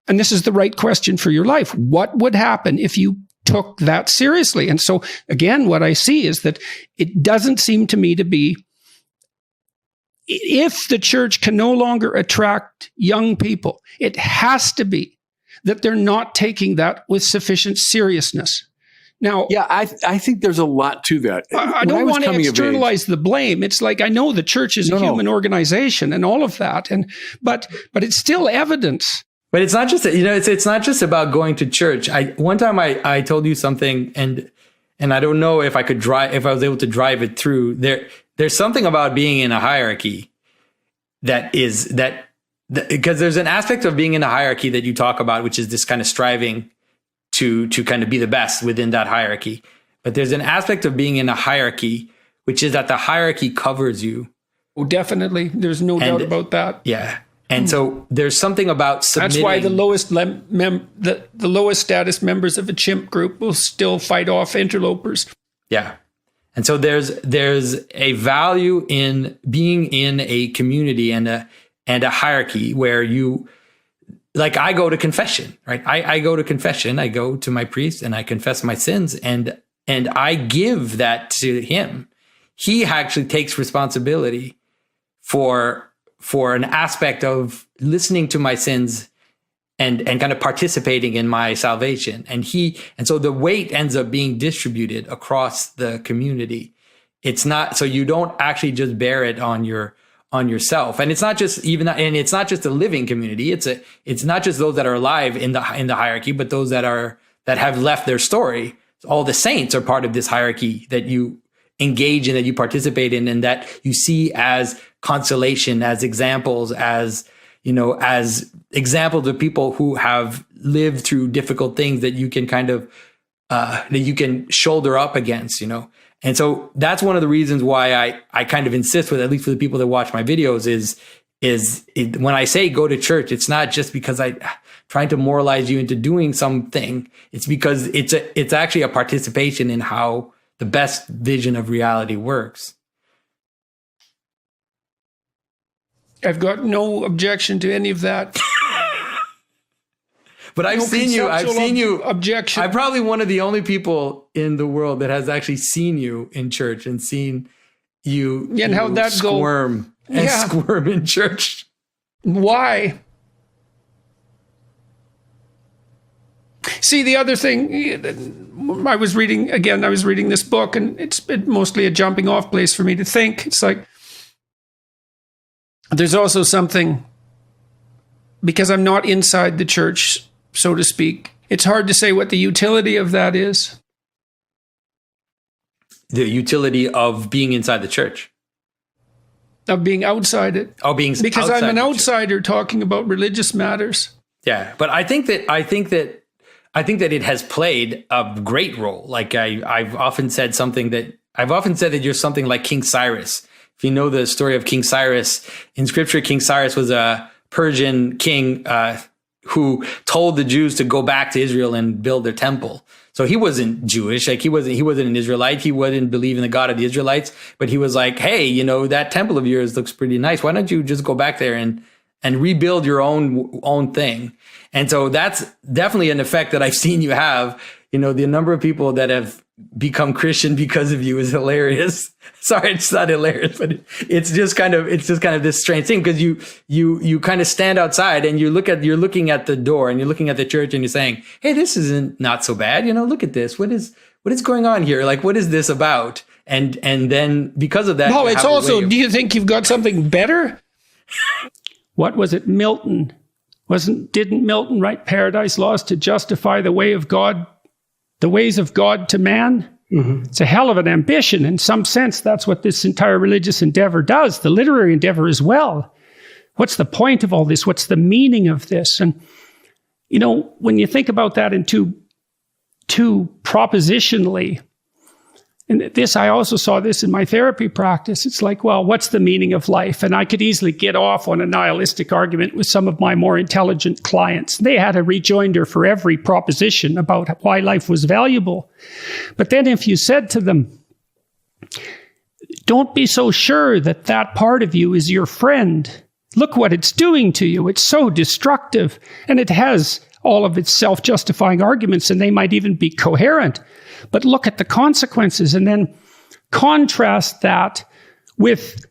And this is the right question for your life. What would happen if you took that seriously? And so, again, what I see is that it doesn't seem to me to be, if the church can no longer attract young people, it has to be that they're not taking that with sufficient seriousness. Now, I think there's a lot to that. I don't want to externalize the blame. It's like, I know the church is a human organization and all of that, but it's still evidence. But it's not just, it's not just about going to church. One time I told you something, and I don't know if I was able to drive it through. There's something about being in a hierarchy because there's an aspect of being in a hierarchy that you talk about, which is this kind of striving to kind of be the best within that hierarchy. But there's an aspect of being in a hierarchy, which is that the hierarchy covers you. Oh, definitely. There's no doubt about that. Yeah. And so there's something about submitting. That's why the lowest status members of a chimp group will still fight off interlopers. Yeah. And so there's a value in being in a community and a hierarchy where you, like, I go to confession, right? I go to confession. I go to my priest and I confess my sins, and I give that to him. He actually takes responsibility for an aspect of listening to my sins and kind of participating in my salvation. And so the weight ends up being distributed across the community. It's not, so you don't actually just bear it on yourself. And it's not just it's not just a living community. It's not just those that are alive in the hierarchy, but those that have left their story. All the saints are part of this hierarchy that you engage in, that you participate in, and that you see as consolation, as examples, as examples of people who have lived through difficult things that you can kind of that you can shoulder up against, And so that's one of the reasons why I kind of insist with, at least for the people that watch my videos, is when I say go to church, it's not just because I'm trying to moralize you into doing something. It's because it's actually a participation in how the best vision of reality works. I've got no objection to any of that. But I've seen you. Objection. I'm probably one of the only people in the world that has actually seen you in church and seen you. Yeah, and how'd that squirm go? Squirm in church. Why? See, the other thing, I was reading this book, and it's been mostly a jumping off place for me to think. It's like, there's also something, because I'm not inside the church, so to speak, it's hard to say what the utility of that is. The utility of being inside the church. Of being outside it. Oh, being because outside I'm an the outsider talking about religious matters. Yeah, but I think that it has played a great role. Like I've often said that you're something like King Cyrus. If you know the story of King Cyrus in Scripture, King Cyrus was a Persian king who told the Jews to go back to Israel and build their temple. So he wasn't Jewish, like he wasn't an Israelite. He wouldn't believe in the God of the Israelites, but he was like, hey, that temple of yours looks pretty nice. Why don't you just go back there and rebuild your own thing? And so that's definitely an effect that I've seen you have. The number of people that have become Christian because of you is hilarious. Sorry, it's not hilarious, but it's just kind of this strange thing, because you kind of stand outside and you're looking at the door and you're looking at the church and you're saying, hey, this isn't not so bad. Look at this. What is going on here? Like, what is this about? And then because of that, no, it's also, do you think you've got something better? What was it? Milton. Didn't Milton write Paradise Lost to justify the ways of God to man? Mm-hmm. It's a hell of an ambition. In some sense, that's what this entire religious endeavor does. The literary endeavor as well. What's the point of all this? What's the meaning of this? And, when you think about that in too propositionally, and I also saw this in my therapy practice. It's like, well, what's the meaning of life? And I could easily get off on a nihilistic argument with some of my more intelligent clients. They had a rejoinder for every proposition about why life was valuable. But then if you said to them, don't be so sure that part of you is your friend. Look what it's doing to you. It's so destructive. And it has all of its self-justifying arguments, and they might even be coherent. But look at the consequences, and then contrast that with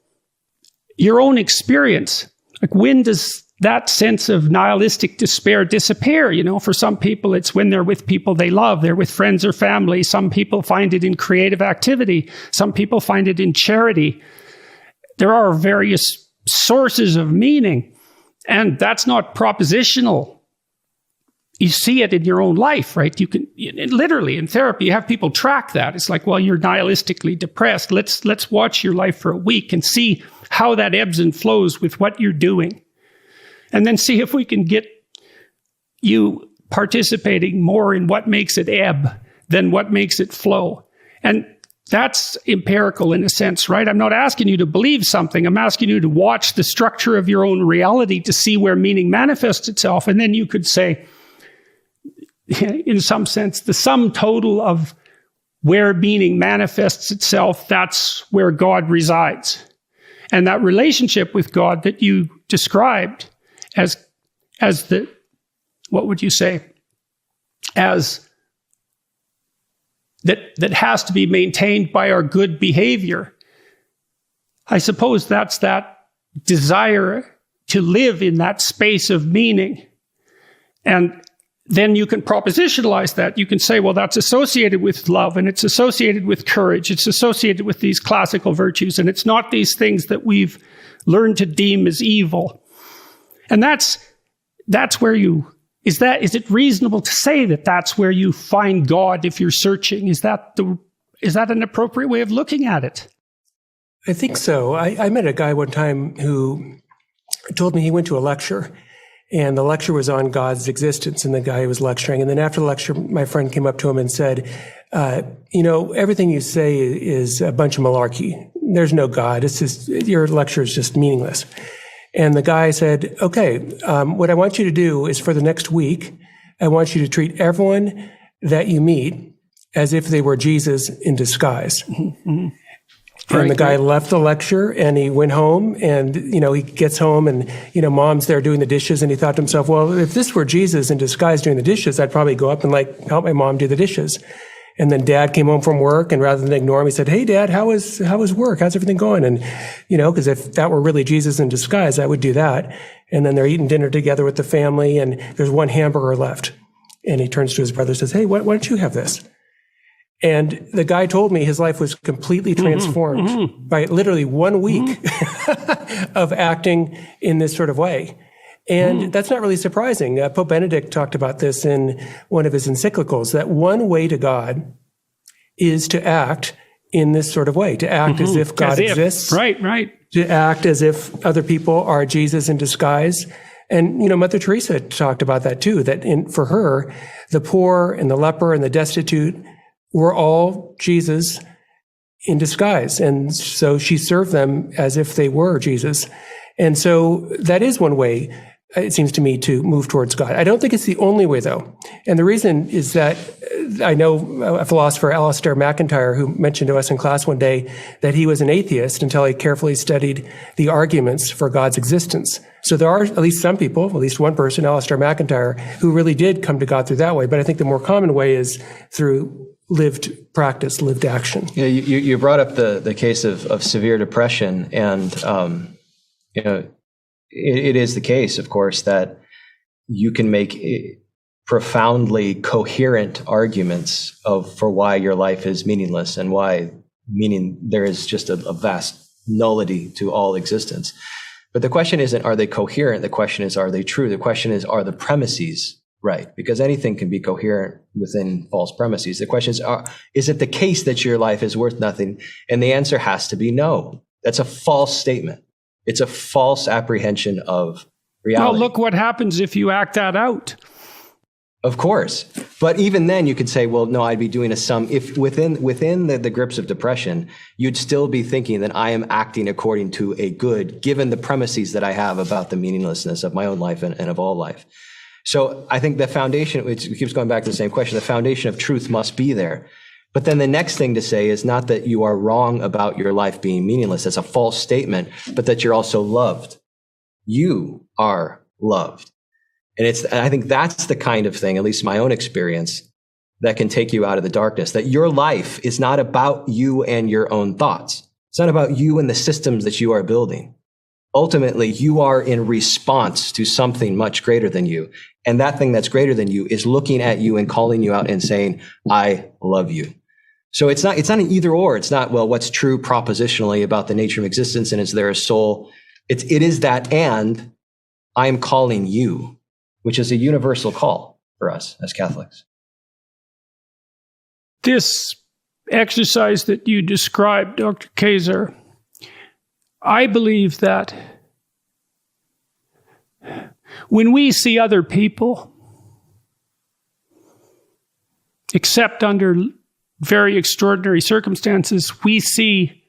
your own experience. Like, when does that sense of nihilistic despair disappear? For some people, it's when they're with people they love. They're with friends or family. Some people find it in creative activity. Some people find it in charity. There are various sources of meaning, and that's not propositional. You see it in your own life, right? You can literally in therapy, you have people track that. It's like, well, you're nihilistically depressed. Let's watch your life for a week and see how that ebbs and flows with what you're doing. And then see if we can get you participating more in what makes it ebb than what makes it flow. And that's empirical in a sense, right? I'm not asking you to believe something. I'm asking you to watch the structure of your own reality to see where meaning manifests itself. And then you could say, in some sense, the sum total of where meaning manifests itself, that's where God resides. And that relationship with God that you described as the, what would you say, as that has to be maintained by our good behavior. I suppose that's that desire to live in that space of meaning. And then you can propositionalize that. You can say, well, that's associated with love, and it's associated with courage. It's associated with these classical virtues, and it's not these things that we've learned to deem as evil. And that's where is it reasonable to say that that's where you find God if you're searching? Is that an appropriate way of looking at it? I think so. I met a guy one time who told me he went to a lecture, and the lecture was on God's existence, and the guy was lecturing. And then after the lecture, my friend came up to him and said, everything you say is a bunch of malarkey. There's no God. It's just, your lecture is just meaningless. And the guy said, okay, what I want you to do is for the next week, I want you to treat everyone that you meet as if they were Jesus in disguise. Mm-hmm. And the guy left the lecture and he went home, and, he gets home and, mom's there doing the dishes, and he thought to himself, well, if this were Jesus in disguise doing the dishes, I'd probably go up and help my mom do the dishes. And then dad came home from work, and rather than ignore him, he said, hey, dad, how was work? How's everything going? And, because if that were really Jesus in disguise, I would do that. And then they're eating dinner together with the family, and there's one hamburger left. And he turns to his brother and says, hey, why don't you have this? And the guy told me his life was completely transformed by literally 1 week of acting in this sort of way. And that's not really surprising. Pope Benedict talked about this in one of his encyclicals, that one way to God is to act in this sort of way, to act as if God exists. Right. To act as if other people are Jesus in disguise. And, Mother Teresa talked about that too, that for her, the poor and the leper and the destitute were all Jesus in disguise. And so she served them as if they were Jesus. And so that is one way, it seems to me, to move towards God. I don't think it's the only way, though. And the reason is that I know a philosopher, Alistair MacIntyre, who mentioned to us in class one day that he was an atheist until he carefully studied the arguments for God's existence. So there are at least some people, at least one person, Alistair MacIntyre, who really did come to God through that way. But I think the more common way is through lived practice, lived action. Yeah, you brought up the case of severe depression, and it is the case, of course, that you can make profoundly coherent arguments for why your life is meaningless and why there is just a vast nullity to all existence. But the question isn't, are they coherent? The question is, are they true? The question is, are the premises right? Because anything can be coherent within false premises. The question is it the case that your life is worth nothing? And the answer has to be no. That's a false statement. It's a false apprehension of reality. Well, look what happens if you act that out. Of course. But even then you could say, well, no, I'd be doing a sum. If within the grips of depression, you'd still be thinking that I am acting according to a good, given the premises that I have about the meaninglessness of my own life and of all life. So I think the foundation, it keeps going back to the same question, the foundation of truth must be there. But then the next thing to say is not that you are wrong about your life being meaningless. That's a false statement, but that you're also loved. You are loved. And I think that's the kind of thing, at least my own experience, that can take you out of the darkness, that your life is not about you and your own thoughts. It's not about you and the systems that you are building. Ultimately, you are in response to something much greater than you. And that thing that's greater than you is looking at you and calling you out and saying, I love you. So it's not an either or. It's not, well, what's true propositionally about the nature of existence and is there a soul? It is that, and I am calling you, which is a universal call for us as Catholics. This exercise that you described, Dr. Kaiser, I believe that when we see other people, except under very extraordinary circumstances, we see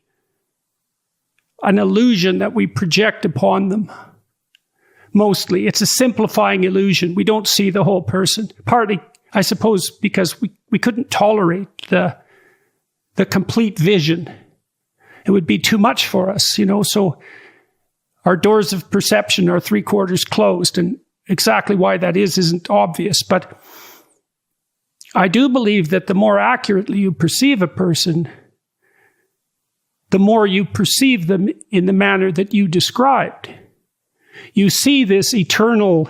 an illusion that we project upon them. Mostly, it's a simplifying illusion. We don't see the whole person. Partly, I suppose, because we couldn't tolerate the complete vision. It would be too much for us, so our doors of perception are 3/4 closed, and exactly why that isn't obvious. But I do believe that the more accurately you perceive a person, the more you perceive them in the manner that you described. You see this eternal,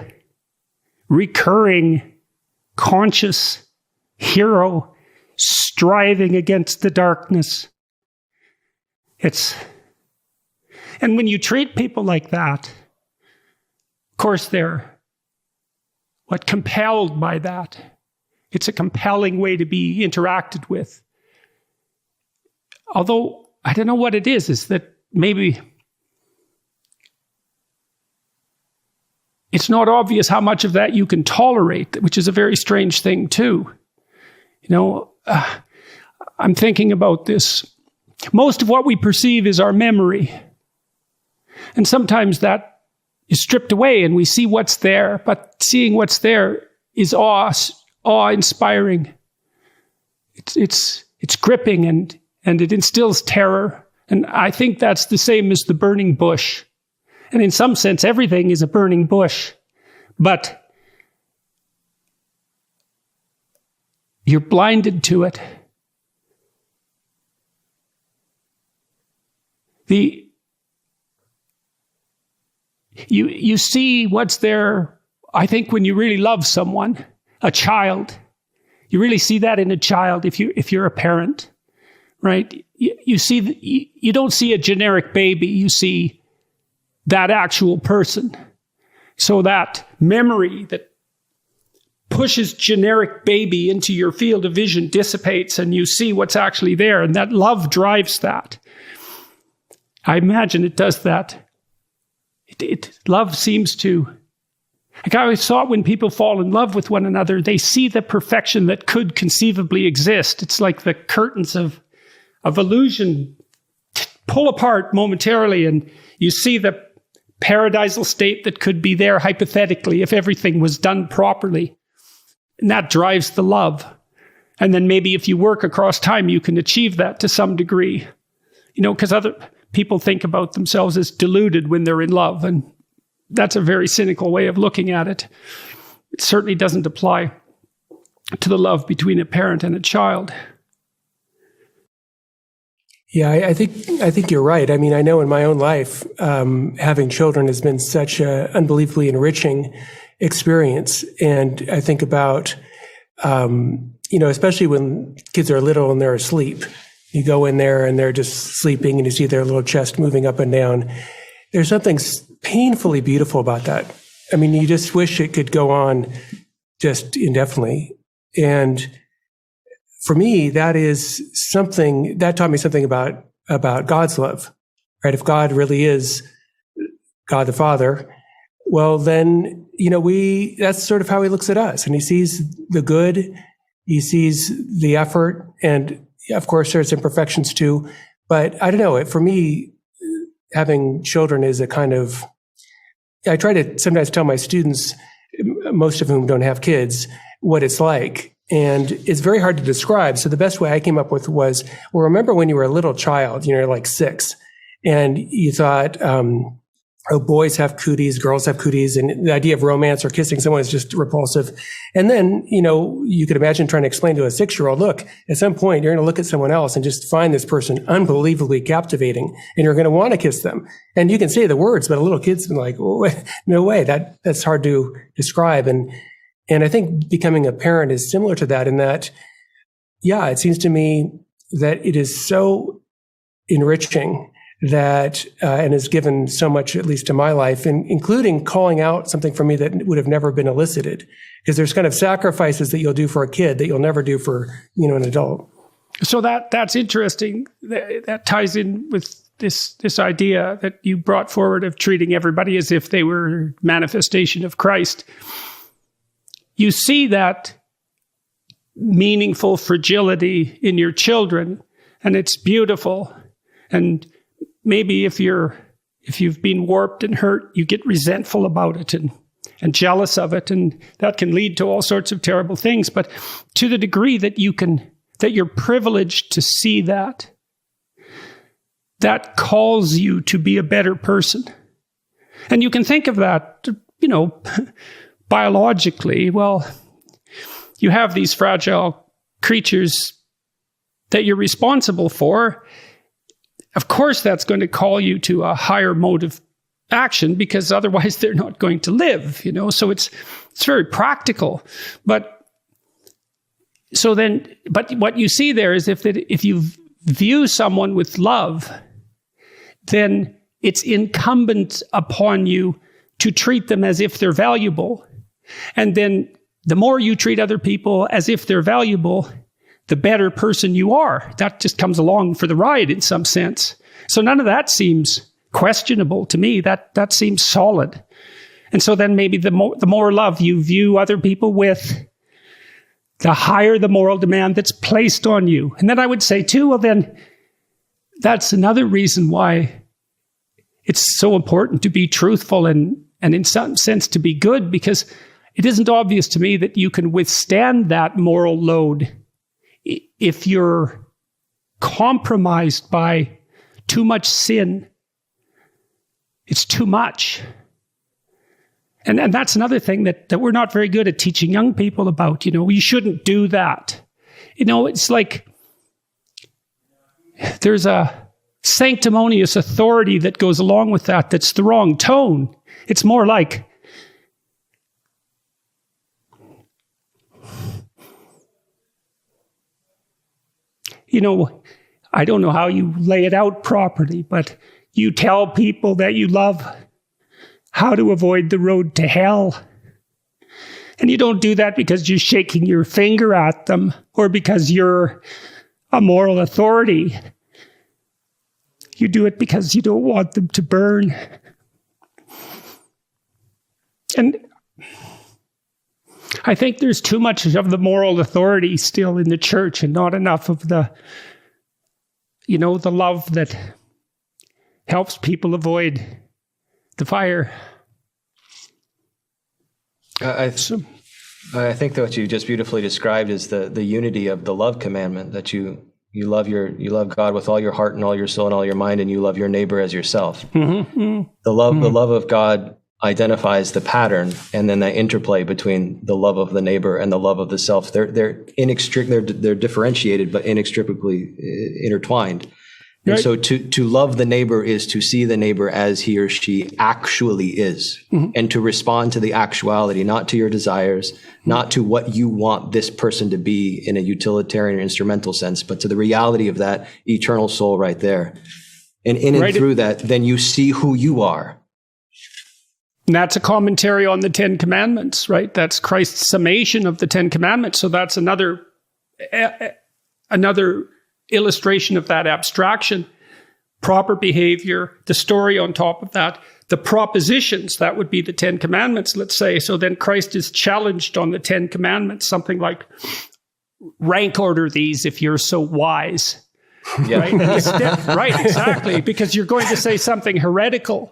recurring, conscious hero striving against the darkness. And when you treat people like that, of course they're compelled by that. It's a compelling way to be interacted with. Although, I don't know what it is that maybe it's not obvious how much of that you can tolerate, which is a very strange thing too. I'm thinking about this. Most of what we perceive is our memory. And sometimes that is stripped away and we see what's there, but seeing what's there is awe-inspiring. It's gripping and it instills terror. And I think that's the same as the burning bush. And in some sense, everything is a burning bush. But you're blinded to it. You see what's there, I think, when you really love someone. a child. You really see that in a child if you're a parent, right? You don't see a generic baby. You see that actual person. So that memory that pushes generic baby into your field of vision dissipates, and you see what's actually there, and that love drives that. I imagine it does that. Love seems to... Like I always thought, when people fall in love with one another, they see the perfection that could conceivably exist. It's like the curtains of illusion pull apart momentarily, and you see the paradisal state that could be there hypothetically if everything was done properly. And that drives the love. And then maybe if you work across time, you can achieve that to some degree. Because other people think about themselves as deluded when they're in love. And that's a very cynical way of looking at it. It certainly doesn't apply to the love between a parent and a child. Yeah, I think you're right. I mean, I know in my own life, having children has been such an unbelievably enriching experience. And I think about, especially when kids are little and they're asleep. You go in there and they're just sleeping and you see their little chest moving up and down. There's something painfully beautiful about that. I mean, you just wish it could go on just indefinitely. And for me, that is something that taught me something about God's love, right? If God really is God the Father, well, then, that's sort of how he looks at us. And he sees the good, he sees the effort, and of course there's imperfections too. But I don't know, for me, having children is a kind of, I try to sometimes tell my students, most of whom don't have kids, what it's like. And it's very hard to describe. So the best way I came up with was, well, remember when you were a little child, you're like 6, and you thought, boys have cooties, girls have cooties, and the idea of romance or kissing someone is just repulsive. And then, you could imagine trying to explain to a 6-year-old, look, at some point you're going to look at someone else and just find this person unbelievably captivating, and you're going to want to kiss them. And you can say the words, but a little kid's been like, oh, no way, that's hard to describe. And I think becoming a parent is similar to that in that, yeah, it seems to me that it is so enriching that, and has given so much, at least to my life, including calling out something for me that would have never been elicited. Because there's kind of sacrifices that you'll do for a kid that you'll never do for, an adult. So that's interesting. That ties in with this idea that you brought forward of treating everybody as if they were manifestation of Christ. You see that meaningful fragility in your children, and it's beautiful. And maybe if you've been warped and hurt, you get resentful about it and jealous of it, and that can lead to all sorts of terrible things. But to the degree that you're privileged to see that calls you to be a better person. And you can think of that, biologically. Well, you have these fragile creatures that you're responsible for. Of course, that's going to call you to a higher mode of action, because otherwise they're not going to live, So it's very practical. But what you see there is if you view someone with love, then it's incumbent upon you to treat them as if they're valuable. And then the more you treat other people as if they're valuable, the better person you are. That just comes along for the ride in some sense. So none of that seems questionable to me. That seems solid. And so then maybe the more love you view other people with, the higher the moral demand that's placed on you. And then I would say too, well then, that's another reason why it's so important to be truthful and in some sense to be good, because it isn't obvious to me that you can withstand that moral load if you're compromised by too much sin. It's too much. And that's another thing that we're not very good at teaching young people about. You shouldn't do that. It's like there's a sanctimonious authority that goes along with that that's the wrong tone. It's more like, I don't know how you lay it out properly, but you tell people that you love how to avoid the road to hell. And you don't do that because you're shaking your finger at them or because you're a moral authority. You do it because you don't want them to burn. And I think there's too much of the moral authority still in the church and not enough of the love that helps people avoid the fire. I think that what you just beautifully described is the unity of the love commandment, that you love God with all your heart and all your soul and all your mind, and you love your neighbor as yourself. Mm-hmm. The love of God identifies the pattern, and then that interplay between the love of the neighbor and the love of the self. They're differentiated but inextricably intertwined. And right. So to love the neighbor is to see the neighbor as he or she actually is, and to respond to the actuality, not to your desires, not to what you want this person to be in a utilitarian or instrumental sense, but to the reality of that eternal soul right there. And in and through that, then you see who you are. And that's a commentary on the Ten Commandments, right? That's Christ's summation of the Ten Commandments. So that's another illustration of that abstraction. Proper behavior, the story on top of that, the propositions, that would be the Ten Commandments, let's say. So then Christ is challenged on the Ten Commandments, something like, rank order these if you're so wise. Yeah. Right, exactly, because you're going to say something heretical.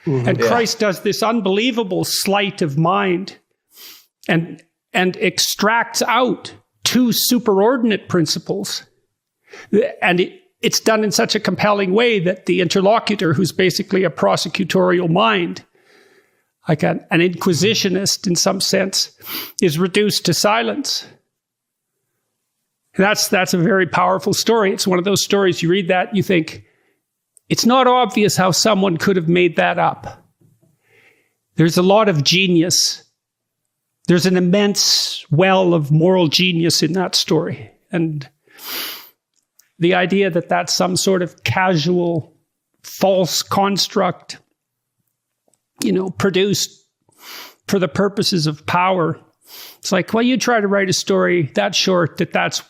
And Christ does this unbelievable sleight of mind and extracts out two superordinate principles. And it's done in such a compelling way that the interlocutor, who's basically a prosecutorial mind, like an inquisitionist in some sense, is reduced to silence. That's a very powerful story. It's one of those stories, you read that, you think, it's not obvious how someone could have made that up. There's a lot of genius. There's an immense well of moral genius in that story. And the idea that that's some sort of casual, false construct, produced for the purposes of power. It's like, well, you try to write a story that short, that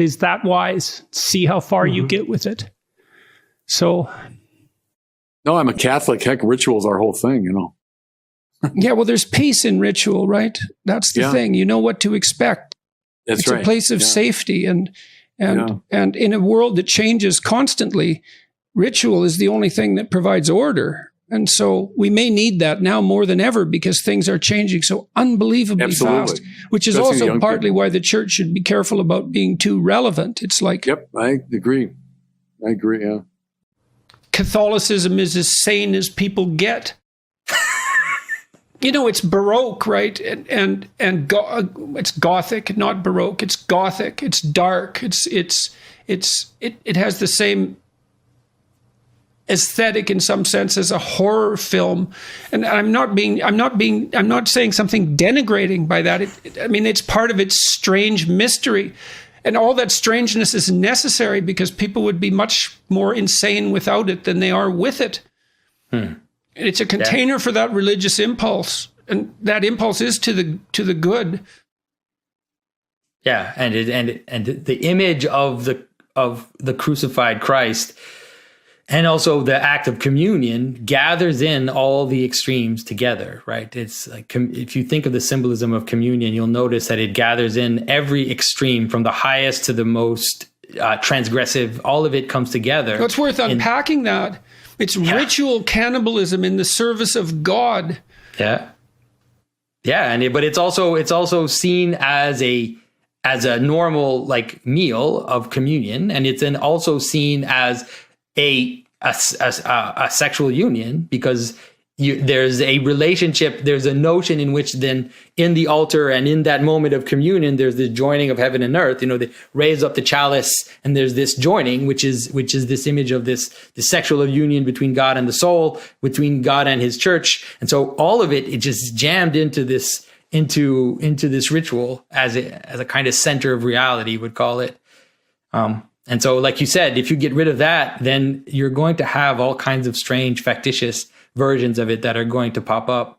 is that wise. See how far you get with it. So. No, I'm a Catholic. Heck, ritual is our whole thing, Yeah, well, there's peace in ritual, right? That's the thing. You know what to expect. It's right. A place of safety. And in a world that changes constantly, ritual is the only thing that provides order. And so we may need that now more than ever because things are changing so unbelievably fast, which is also partly why the church should be careful about being too relevant. It's like... Yep, I agree, yeah. Catholicism is as sane as people get. It's Baroque, right? And it's Gothic, not Baroque. It's Gothic. It's dark. It has the same aesthetic in some sense as a horror film. And I'm not saying something denigrating by that. It's part of its strange mystery. And all that strangeness is necessary because people would be much more insane without it than they are with it. And it's a container for that religious impulse. And that impulse is to the good. Yeah, and the image of the crucified Christ and also the act of communion gathers in all the extremes together, right? It's like, if you think of the symbolism of communion, you'll notice that it gathers in every extreme from the highest to the most transgressive. All of it comes together. Well, it's worth unpacking that. It's ritual cannibalism in the service of God. Yeah. Yeah, but it's also seen as a normal meal of communion, and it's then also seen as a sexual union because there's a relationship, there's a notion in which then in the altar and in that moment of communion, there's the joining of heaven and earth. They raise up the chalice and there's this joining, which is this image of this sexual union between God and the soul, between God and his church. And so all of it just jammed into this ritual as a kind of center of reality, would call it. And so, like you said, if you get rid of that, then you're going to have all kinds of strange, factitious versions of it that are going to pop up.